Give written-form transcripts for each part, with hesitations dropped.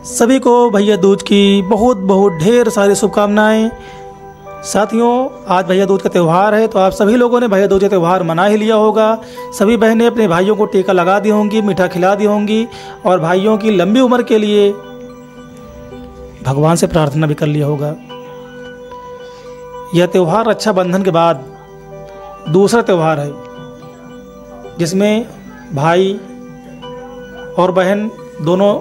सभी को भैया दूज की बहुत बहुत ढेर सारी शुभकामनाएं। साथियों, आज भैया दूज का त्यौहार है, तो आप सभी लोगों ने भैया दूज का त्यौहार मना ही लिया होगा। सभी बहनें अपने भाइयों को टीका लगा दी होंगी, मीठा खिला दी होंगी और भाइयों की लंबी उम्र के लिए भगवान से प्रार्थना भी कर लिया होगा। यह त्यौहार रक्षाबंधन के बाद दूसरा त्यौहार है जिसमें भाई और बहन दोनों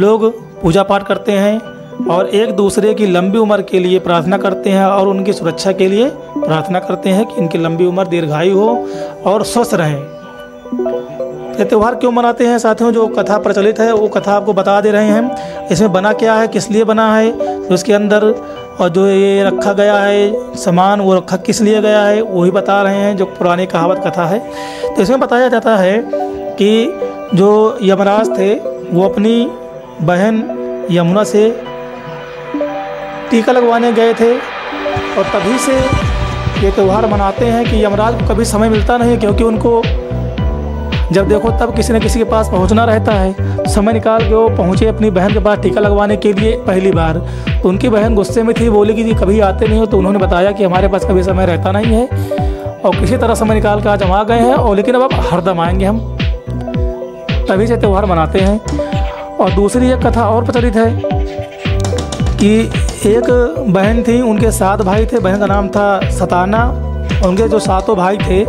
लोग पूजा पाठ करते हैं और एक दूसरे की लंबी उम्र के लिए प्रार्थना करते हैं और उनकी सुरक्षा के लिए प्रार्थना करते हैं कि इनकी लंबी उम्र दीर्घायु हो और स्वस्थ रहें। ये त्यौहार क्यों मनाते हैं साथियों, जो कथा प्रचलित है वो कथा आपको बता दे रहे हैं। इसमें बना क्या है, किस लिए बना है, तो इसके अंदर और जो ये रखा गया है सामान वो रखा किस लिए गया है वही बता रहे हैं, जो पुरानी कहावत कथा है। तो इसमें बताया जाता है कि जो यमराज थे वो अपनी बहन यमुना से टीका लगवाने गए थे और तभी से ये त्यौहार मनाते हैं कि यमराज को कभी समय मिलता नहीं, क्योंकि उनको जब देखो तब किसी न किसी के पास पहुंचना रहता है। समय निकाल के वो पहुंचे अपनी बहन के पास टीका लगवाने के लिए पहली बार। तो उनकी बहन गुस्से में थी, बोली कि कभी आते नहीं हो। तो उन्होंने बताया कि हमारे पास कभी समय रहता नहीं है और किसी तरह समय निकाल के आज हम आ गए हैं, और लेकिन अब हरदम आएंगे हम। तभी से त्यौहार मनाते हैं। और दूसरी एक कथा और प्रचलित है कि एक बहन थी, उनके 7 भाई थे। बहन का नाम था सताना। उनके जो 7 भाई थे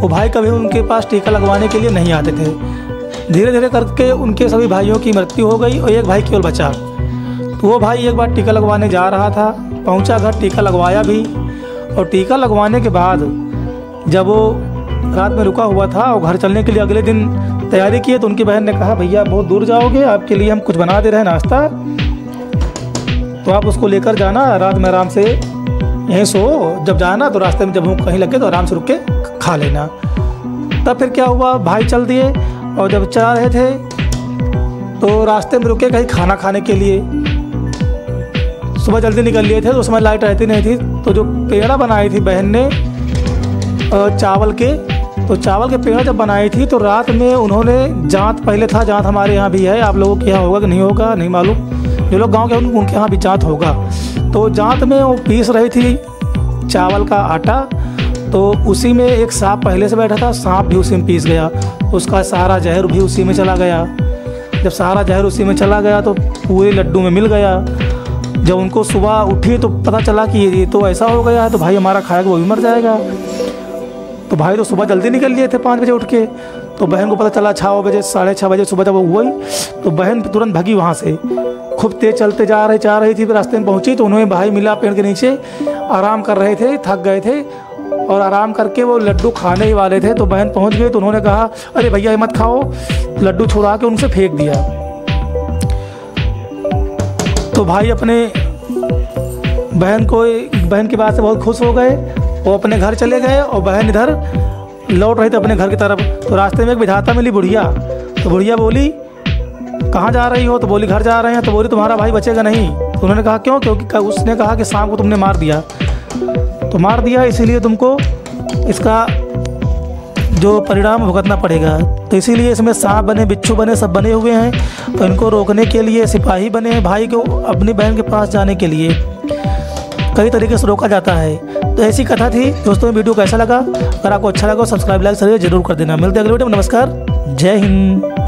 वो भाई कभी उनके पास टीका लगवाने के लिए नहीं आते थे। धीरे धीरे करके उनके सभी भाइयों की मृत्यु हो गई और एक भाई केवल बचा। तो वो भाई एक बार टीका लगवाने जा रहा था, पहुंचा घर, टीका लगवाया भी। और टीका लगवाने के बाद जब वो रात में रुका हुआ था और घर चलने के लिए अगले दिन तैयारी की, तो उनकी बहन ने कहा, भैया बहुत दूर जाओगे, आपके लिए हम कुछ बना दे रहे हैं नाश्ता, तो आप उसको लेकर जाना, रात में आराम से यहीं सो, जब जाना तो रास्ते में जब हम कहीं लगे तो आराम से रुक के खा लेना। तब फिर क्या हुआ, भाई चल दिए और जब चला रहे थे तो रास्ते में रुके कहीं खाना खाने के लिए। सुबह जल्दी निकल लिए थे तो उस समय लाइट रहती नहीं थी। तो जो पेड़ा बनाई थी बहन ने चावल के, तो चावल के पेड़ा जब बनाई थी तो रात में उन्होंने जांत, पहले था जांत, हमारे यहाँ भी है, आप लोगों के यहाँ होगा कि नहीं होगा नहीं मालूम, जो लोग गांव के उनके यहाँ भी जांत होगा। तो जांत में वो पीस रही थी चावल का आटा, तो उसी में एक सांप पहले से बैठा था, सांप भी उसी में पीस गया, उसका सारा जहर भी उसी में चला गया। जब सारा जहर उसी में चला गया तो पूरे लड्डू में मिल गया। जब उनको सुबह उठी तो पता चला कि ये तो ऐसा हो गया है, तो भाई हमारा खाएगा वो भी मर जाएगा। तो भाई तो सुबह जल्दी निकल लिए थे 5 बजे उठ के। तो बहन को पता चला 6 बजे 6:30 बजे सुबह जब वो हुई तो बहन तुरंत भगी वहाँ से। खूब तेज चलते जा रही थी। फिर रास्ते में पहुँची तो उन्होंने भाई मिला पेड़ के नीचे, आराम कर रहे थे, थक गए थे और आराम करके वो लड्डू खाने ही वाले थे। तो बहन पहुँच गई तो उन्होंने कहा, अरे भैया ये मत खाओ, लड्डू छुड़ा के उनसे फेंक दिया। तो भाई अपने बहन की बात से बहुत खुश हो गए, वो अपने घर चले गए और बहन इधर लौट रही थी अपने घर की तरफ। तो रास्ते में एक विधाता मिली बुढ़िया। तो बुढ़िया बोली, कहाँ जा रही हो? तो बोली घर जा रहे हैं। तो बोली तुम्हारा भाई बचेगा नहीं। तो उन्होंने कहा क्यों? क्योंकि उसने कहा कि सांप को तुमने मार दिया। तो मार दिया इसीलिए तुमको इसका जो परिणाम भुगतना पड़ेगा। तो इसीलिए इसमें सांप बने, बिच्छू बने, सब बने हुए हैं। तो इनको रोकने के लिए सिपाही बने हैं भाई को अपनी बहन के पास जाने के लिए। कई तरीके से रोका जाता है। तो ऐसी कथा थी दोस्तों। वीडियो कैसा लगा? अगर आपको अच्छा लगा सब्सक्राइब लाइक जरूर कर देना। मिलते हैं अगले वीडियो में। नमस्कार, जय हिंद।